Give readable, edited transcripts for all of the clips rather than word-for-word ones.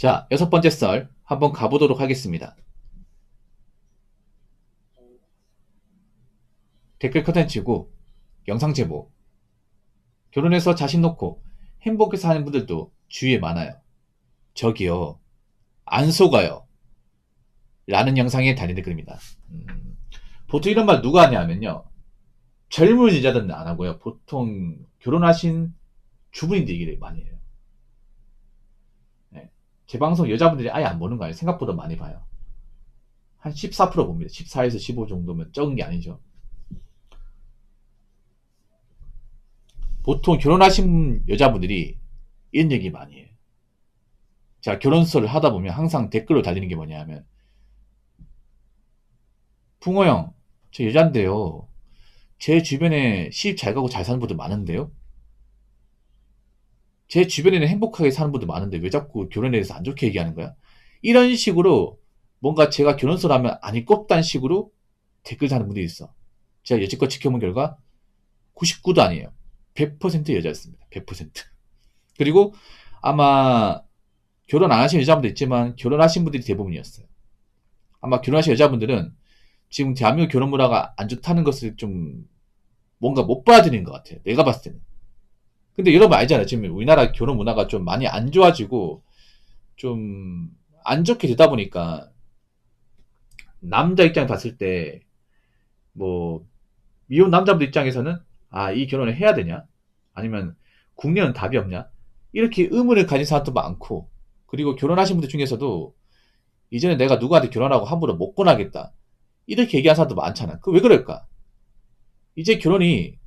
자, 6번째 썰 한번 가보도록 하겠습니다. 댓글 컨텐츠고 영상 제보. 결혼해서 자식 놓고 행복해서 하는 분들도 주위에 많아요. 저기요, 안 속아요. 라는 영상에 달린 댓글입니다. 보통 이런 말 누가 하냐면요. 젊은 여자들은 안 하고요. 보통 결혼하신 주부님들 얘기를 많이 해요. 네. 제 방송 여자분들이 아예 안 보는 거 아니에요. 생각보다 많이 봐요. 한 14% 봅니다. 14에서 15 정도면 적은 게 아니죠. 보통 결혼하신 여자분들이 이런 얘기 많이 해요. 제가 결혼설을 하다 보면 항상 댓글로 달리는 게 뭐냐 하면, 붕어 형, 저 여잔데요. 제 주변에 시집 잘 가고 잘 사는 분들 많은데요. 제 주변에는 행복하게 사는 분들 많은데 왜 자꾸 결혼에 대해서 안 좋게 얘기하는 거야? 이런 식으로 뭔가 제가 결혼설 하면 아니 꼽단 식으로 댓글 다는 분들이 있어. 제가 여지껏 지켜본 결과 99도 아니에요. 100% 여자였습니다. 100%. 그리고 아마 결혼 안 하신 여자분도 있지만 결혼하신 분들이 대부분이었어요. 아마 결혼하신 여자분들은 지금 대한민국 결혼 문화가 안 좋다는 것을 좀 뭔가 못 받아들이는 것 같아요. 내가 봤을 때는. 근데 여러분 알잖아요. 지금 우리나라 결혼 문화가 좀 많이 안 좋아지고 좀 안 좋게 되다 보니까 남자 입장에 봤을 때 뭐 미혼 남자분들 입장에서는 아, 이 결혼을 해야 되냐? 아니면 국내는 답이 없냐? 이렇게 의문을 가진 사람도 많고, 그리고 결혼하신 분들 중에서도 이제는 내가 누구한테 결혼하고 함부로 못 권하겠다. 이렇게 얘기하는 사람도 많잖아. 그 왜 그럴까? 이제 결혼이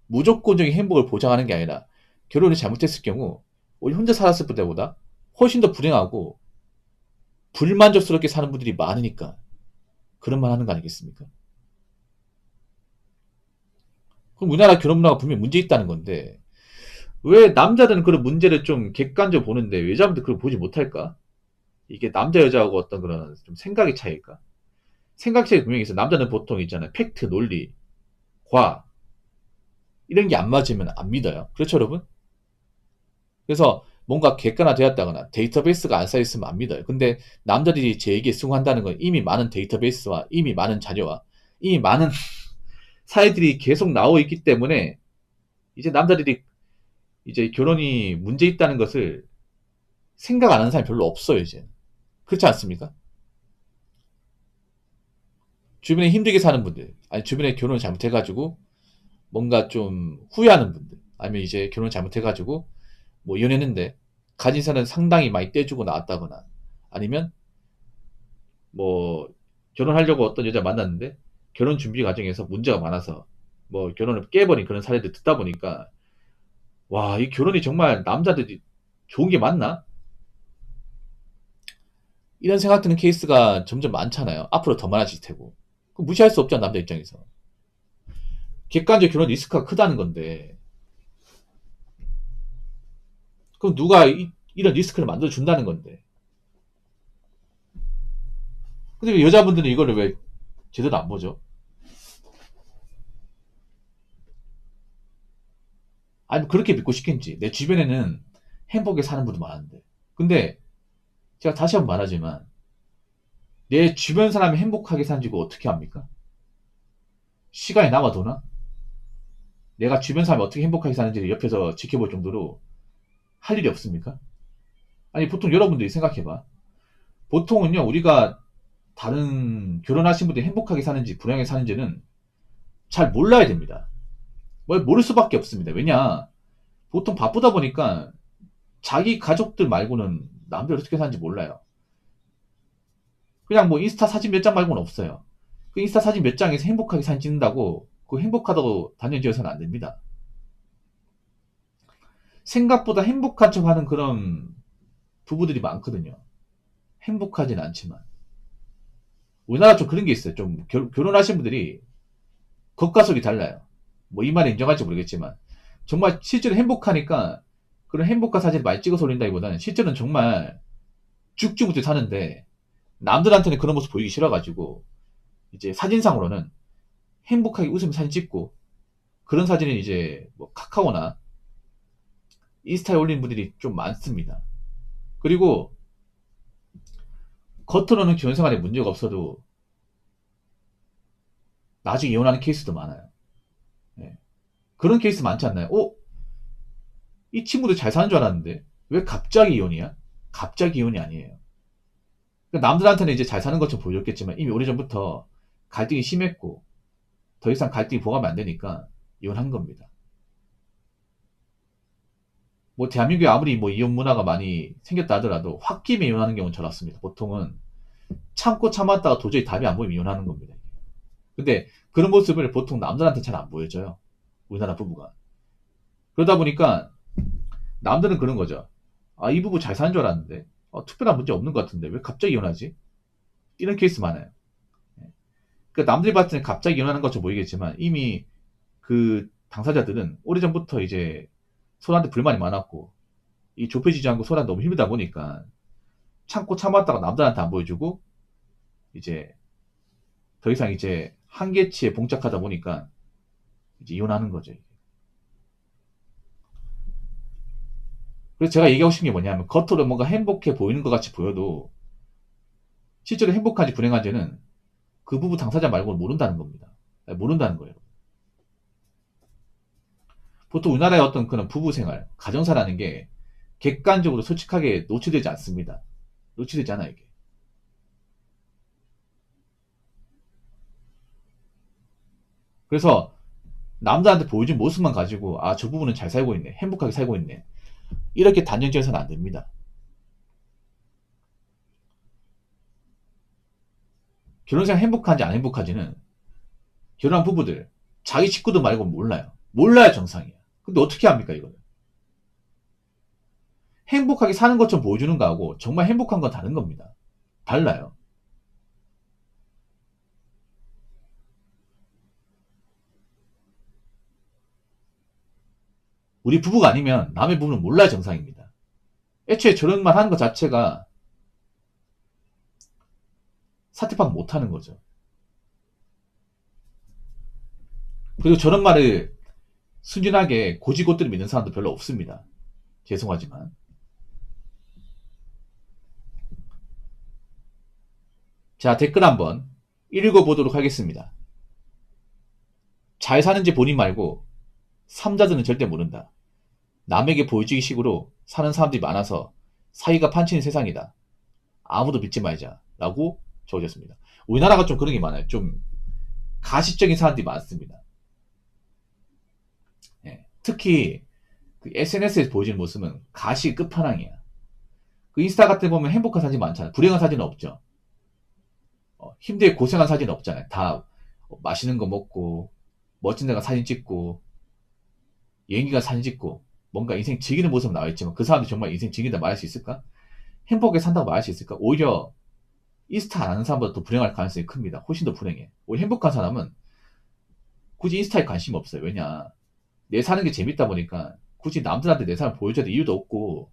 무조건적인 행복을 보장하는 게 아니라 결혼이 잘못했을 경우 우리 혼자 살았을 때보다 훨씬 더 불행하고 불만족스럽게 사는 분들이 많으니까 그런 말 하는 거 아니겠습니까? 그럼 우리나라 결혼 문화가 분명히 문제 있다는 건데 왜 남자들은 그런 문제를 좀 객관적으로 보는데 여자분들 그걸 보지 못할까? 이게 남자 여자하고 어떤 그런 좀 생각의 차이일까? 생각 차이 분명히 있어. 남자는 보통 있잖아요. 팩트, 논리, 과학 이런 게 안 맞으면 안 믿어요. 그렇죠, 여러분? 그래서 뭔가 객관화되었다거나 데이터베이스가 안 쌓여있으면 안 믿어요. 근데 남자들이 제 얘기에 수긍한다는 건 이미 많은 데이터베이스와 이미 많은 자료와 이미 많은 사회들이 계속 나오고 있기 때문에 이제 남자들이 이제 결혼이 문제 있다는 것을 생각 안 하는 사람이 별로 없어요, 이제. 그렇지 않습니까? 주변에 힘들게 사는 분들, 아니 주변에 결혼을 잘못해가지고 뭔가 좀 후회하는 분들, 아니면 이제 결혼을 잘못해가지고 뭐 연애했는데 가진 사람 상당히 많이 떼주고 나왔다거나 아니면 뭐 결혼하려고 어떤 여자 만났는데 결혼 준비 과정에서 문제가 많아서 뭐 결혼을 깨버린 그런 사례들 듣다 보니까 와, 이 결혼이 정말 남자들이 좋은 게 맞나? 이런 생각 드는 케이스가 점점 많잖아요. 앞으로 더 많아질 테고. 그럼 무시할 수 없잖아, 남자 입장에서. 객관적 결혼 리스크가 크다는 건데 그럼 누가 이런 리스크를 만들어 준다는 건데. 근데 왜 여자분들은 이거를 왜 제대로 안 보죠? 아니, 그렇게 믿고 싶겠지. 내 주변에는 행복하게 사는 분도 많은데. 근데 제가 다시 한번 말하지만 내 주변 사람이 행복하게 사는지 그거 어떻게 합니까? 시간이 남아 도나? 내가 주변 사람이 어떻게 행복하게 사는지를 옆에서 지켜볼 정도로 할 일이 없습니까? 아니, 보통 여러분들이 생각해봐. 보통은요, 우리가 다른 결혼하신 분들이 행복하게 사는지 불행하게 사는지는 잘 몰라야 됩니다. 뭘 모를 수밖에 없습니다. 왜냐? 보통 바쁘다 보니까 자기 가족들 말고는 남들 어떻게 사는지 몰라요. 그냥 뭐 인스타 사진 몇 장 말고는 없어요. 그 인스타 사진 몇 장에서 행복하게 사진 찍는다고 그 행복하다고 단연 지어서는 안 됩니다. 생각보다 행복한 척 하는 그런 부부들이 많거든요. 행복하진 않지만. 우리나라 좀 그런 게 있어요. 좀 결혼하신 분들이 겉과 속이 달라요. 뭐 이 말에 인정할지 모르겠지만 정말 실제로 행복하니까 그런 행복한 사진을 많이 찍어서 올린다기보다는 실제로는 정말 죽지 못해 사는데 남들한테는 그런 모습 보이기 싫어가지고 이제 사진상으로는 행복하게 웃으면서 사진 찍고 그런 사진을 이제 뭐 카카오나 인스타에 올리는 분들이 좀 많습니다. 그리고 겉으로는 결혼생활에 문제가 없어도 나중에 이혼하는 케이스도 많아요. 예. 그런 케이스 많지 않나요? 이 친구도 잘 사는 줄 알았는데 왜 갑자기 이혼이야? 갑자기 이혼이 아니에요. 그러니까 남들한테는 이제 잘 사는 것처럼 보여줬겠지만 이미 오래전부터 갈등이 심했고 더 이상 갈등이 보강이 안 되니까 이혼한 겁니다. 뭐 대한민국에 아무리 뭐 이혼 문화가 많이 생겼다 하더라도 홧김에 이혼하는 경우는 잘 없습니다. 보통은 참고 참았다가 도저히 답이 안 보이면 이혼하는 겁니다. 근데 그런 모습을 보통 남들한테 잘 안 보여줘요. 우리나라 부부가. 그러다 보니까 남들은 그런 거죠. 아, 이 부부 잘 사는 줄 알았는데 특별한 문제 없는 것 같은데 왜 갑자기 이혼하지? 이런 케이스 많아요. 그러니까 남들이 봤을 때는 갑자기 이혼하는 것처럼 보이겠지만 이미 그 당사자들은 오래전부터 이제 서로한테 불만이 많았고 이 좁혀지지 않고 서로한테 너무 힘들다 보니까 참고 참았다가 남들한테 안 보여주고 이제 더 이상 이제 한계치에 봉착하다 보니까 이제 이혼하는 거죠. 그래서 제가 얘기하고 싶은 게 뭐냐면 겉으로 뭔가 행복해 보이는 것 같이 보여도 실제로 행복한지 불행한지는 그 부부 당사자 말고는 모른다는 겁니다. 모른다는 거예요. 보통 우리나라의 어떤 그런 부부 생활, 가정사라는 게 객관적으로 솔직하게 노출되지 않습니다. 노출되지 않아, 이게. 그래서 남자한테 보여준 모습만 가지고 아, 저 부부는 잘 살고 있네. 행복하게 살고 있네. 이렇게 단정 지어서는 안 됩니다. 결혼생활 행복한지 안 행복한지는 결혼한 부부들 자기 식구들 말고 몰라요. 몰라야 정상이야. 근데 어떻게 합니까, 이거는? 행복하게 사는 것처럼 보여주는 거하고 정말 행복한 건 다른 겁니다. 달라요. 우리 부부가 아니면 남의 부부는 몰라야 정상입니다. 애초에 저런 말 하는 것 자체가 사퇴방 못하는 거죠. 그리고 저런 말을 순진하게 고지고대로 믿는 사람도 별로 없습니다. 죄송하지만. 자, 댓글 한번 읽어보도록 하겠습니다. 잘 사는지 본인 말고 삼자들은 절대 모른다. 남에게 보여주기 식으로 사는 사람들이 많아서 사이가 판치는 세상이다. 아무도 믿지 말자. 라고 적어졌습니다. 우리나라가 좀 그런 게 많아요. 좀 가식적인 사람들이 많습니다. 예. 특히 그 SNS에서 보여지는 모습은 가식 끝판왕이야. 그 인스타 같은 데 보면 행복한 사진 많잖아요. 불행한 사진은 없죠. 힘들게 고생한 사진은 없잖아요. 다 맛있는 거 먹고 멋진 데가 사진 찍고 여행기가 사진 찍고 뭔가 인생 즐기는 모습은 나와 있지만 그 사람들이 정말 인생 즐긴다 말할 수 있을까? 행복하게 산다고 말할 수 있을까? 오히려 인스타 안 하는 사람보다 더 불행할 가능성이 큽니다. 훨씬 더 불행해. 오히려 행복한 사람은 굳이 인스타에 관심 없어요. 왜냐? 내 사는 게 재밌다 보니까 굳이 남들한테 내 삶을 보여줘야 될 이유도 없고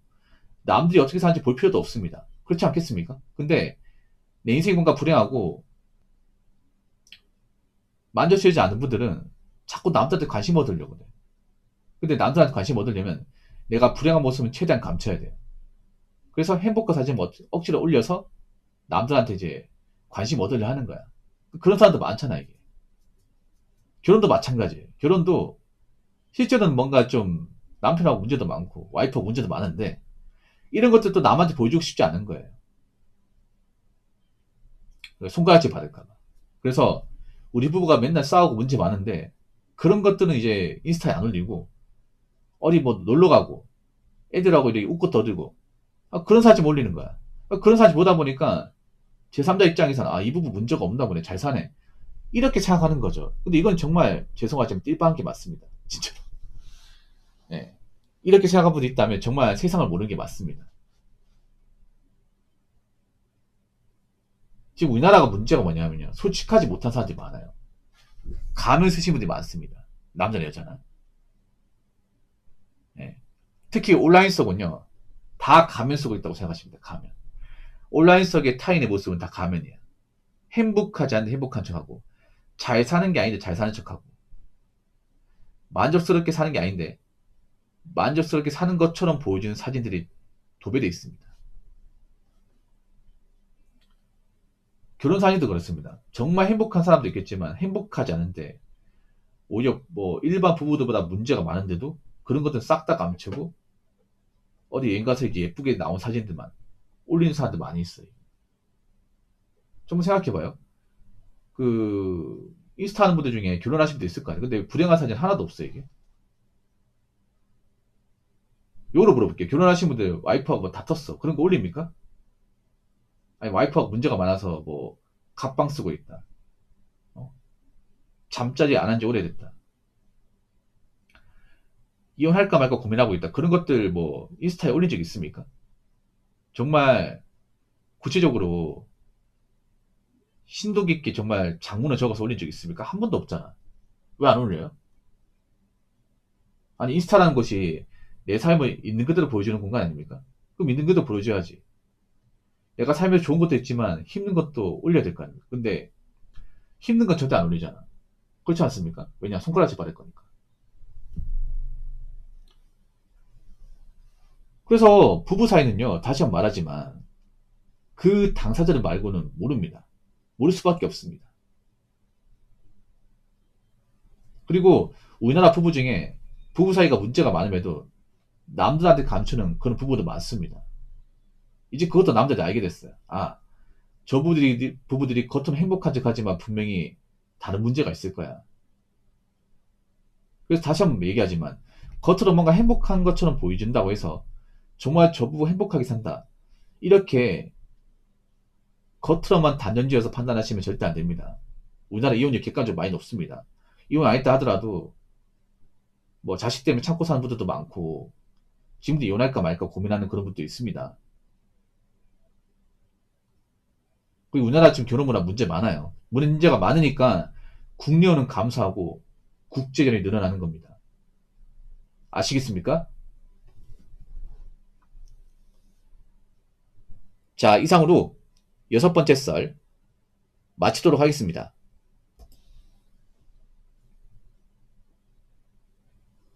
남들이 어떻게 사는지 볼 필요도 없습니다. 그렇지 않겠습니까? 근데 내 인생이 뭔가 불행하고 만족스러우지 않은 분들은 자꾸 남들한테 관심 얻으려고 그래. 근데 남들한테 관심 얻으려면 내가 불행한 모습은 최대한 감춰야 돼요. 그래서 행복한 사진을 억지로 올려서 남들한테 이제 관심 얻으려 하는 거야. 그런 사람도 많잖아, 이게. 결혼도 마찬가지예요. 결혼도 실제로는 뭔가 좀 남편하고 문제도 많고 와이프하고 문제도 많은데 이런 것들도 남한테 보여주고 싶지 않은 거예요. 손가락질 받을까봐. 그래서 우리 부부가 맨날 싸우고 문제 많은데 그런 것들은 이제 인스타에 안 올리고 어디 뭐 놀러 가고 애들하고 이렇게 웃고 떠들고 그런 사진 올리는 거야. 그런 사진 보다 보니까 제3자 입장에서는 이 부부 문제가 없나 보네. 잘 사네. 이렇게 생각하는 거죠. 근데 이건 정말 죄송하지만 띨빵한 게 맞습니다. 진짜로. 예. 이렇게 생각하는 분이 있다면 정말 세상을 모르는 게 맞습니다. 지금 우리나라가 문제가 뭐냐면요. 솔직하지 못한 사람들이 많아요. 가면 쓰신 분들이 많습니다. 남자나 여자나. 예. 특히 온라인 속은요. 다 가면 쓰고 있다고 생각하시면 돼요. 가면. 온라인 속의 타인의 모습은 다 가면이에요. 행복하지 않은데 행복한 척하고 잘 사는 게 아닌데 잘 사는 척하고 만족스럽게 사는 게 아닌데 만족스럽게 사는 것처럼 보여주는 사진들이 도배되어 있습니다. 결혼 사진도 그렇습니다. 정말 행복한 사람도 있겠지만 행복하지 않은데 오히려 뭐 일반 부부들보다 문제가 많은데도 그런 것들은 싹 다 감추고 어디 여행 가서 이제 예쁘게 나온 사진들만 올리는 사람들 많이 있어요. 좀 생각해봐요. 그 인스타 하는 분들 중에 결혼하신 분도 있을 거 아니에요. 근데 불행한 사진 하나도 없어요, 이게. 요로 물어볼게요. 결혼하신 분들 와이프하고 뭐 다퉜어. 그런 거 올립니까? 아니 와이프하고 문제가 많아서 뭐 갑방 쓰고 있다. 어? 잠자리 안 한 지 오래됐다. 이혼할까 말까 고민하고 있다. 그런 것들 뭐 인스타에 올린 적 있습니까? 정말 구체적으로 심도 깊게 정말 장문을 적어서 올린 적 있습니까? 한 번도 없잖아. 왜 안 올려요? 아니 인스타라는 것이 내 삶을 있는 그대로 보여주는 공간 아닙니까? 그럼 있는 그대로 보여줘야지. 내가 살면서 좋은 것도 있지만 힘든 것도 올려야 될 거 아닙니까? 근데 힘든 건 절대 안 올리잖아. 그렇지 않습니까? 왜냐? 손가락질 받을 거니까. 그래서 부부 사이는요, 다시 한번 말하지만 그 당사자들 말고는 모릅니다. 모를 수밖에 없습니다. 그리고 우리나라 부부 중에 부부 사이가 문제가 많음에도 남들한테 감추는 그런 부부도 많습니다. 이제 그것도 남자들이 알게 됐어요. 아, 저 부부들이 겉으로 행복한 척 하지만 분명히 다른 문제가 있을 거야. 그래서 다시 한번 얘기하지만 겉으로 뭔가 행복한 것처럼 보여준다고 해서 정말 저 부부 행복하게 산다. 이렇게 겉으로만 단정지어서 판단하시면 절대 안 됩니다. 우리나라 이혼율 객관적으로 많이 높습니다. 이혼 안 했다 하더라도 뭐 자식 때문에 참고 사는 분들도 많고 지금도 이혼할까 말까 고민하는 그런 분도 있습니다. 그리고 우리나라 지금 결혼 문화 문제 많아요. 문제가 많으니까 국내연은 감소하고 국제연이 늘어나는 겁니다. 아시겠습니까? 자, 이상으로 여섯 번째 썰 마치도록 하겠습니다.